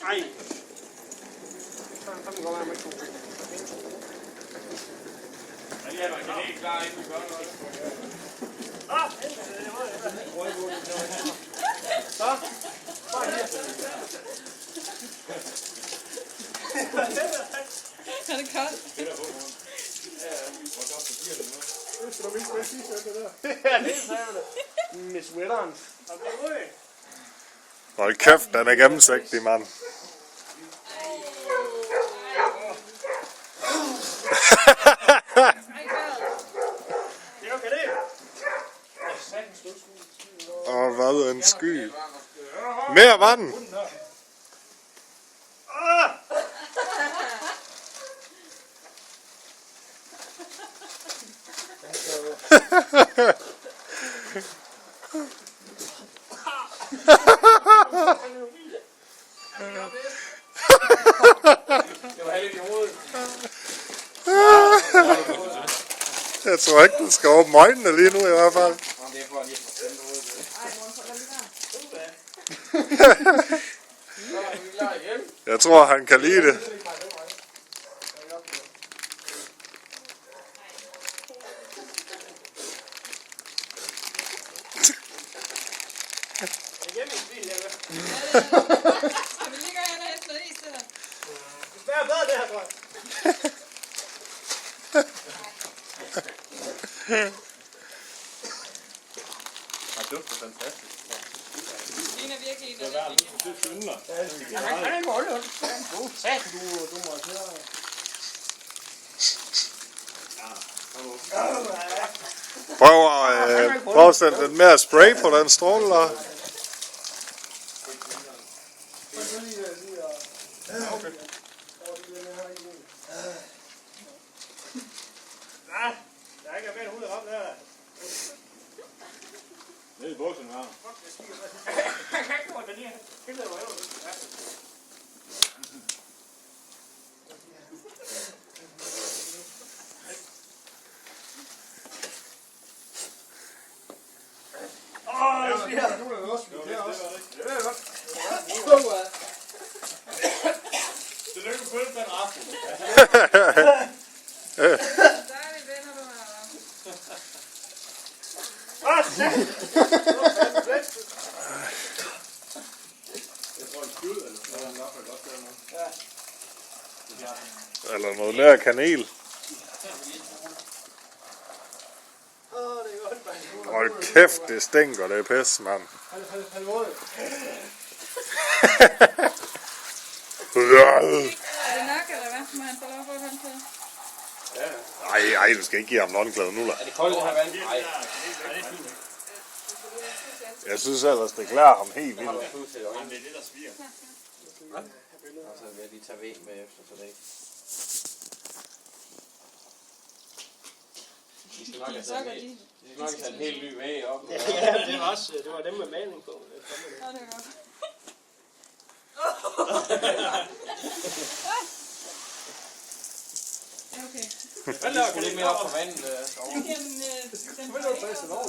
Ej. Så den går med to. Ja, man kan helt klar, inden vi gør noget. Så. Er det koldt? Ja, det er det. Med sweateren. Hold kæft, den er gennemsigtig, mand. Det er okay, det. Og hvad en sky. Mere vand. Jeg tror ikke, du skal åbne øjnene lige nu i hvert fald. Jeg tror, han kan lide det. Skal vi lige gå hen og hente noget is til dig? Det smager bedre, det her, tror jeg. Det dufter fantastisk. Det ligner virkelig en, der Det er skyndler. Han er ikke holde. Du må høre. Prøv at sætte lidt mere spray på den stråle der. Nej, der er ikke mere hud op der. Nede i bussen her. Jeg kan ikke gå den her. Det laver jeg jo. Det sviger. Nu er det også. Det er også. Det er godt. Tillykke med fødselsdagen, Rasmus. dejlige venner, du har. Jeg tror, en skud eller sådan noget, nok er godt der noget. Ja. Eller noget mere kanel. Hold kæft, det stinker, det er pis, mand. Er det nok, eller hvad? Må han få lov at få et håndklæde? Ej, du skal ikke give ham håndklæde nu, da. Er det koldt, det her vand? Nej. Jeg synes ellers, det klæder ham helt vildt. Det er det, der sviger. Og så vil jeg lige tage ved med efter, så det ikke... De skal nok have sat en helt ny væg op. Ja, det var dem med maling på. Ja, det er godt. Okay. Hvad laver du lidt mere op på vandet? Jamen, den Hvad laver du på over,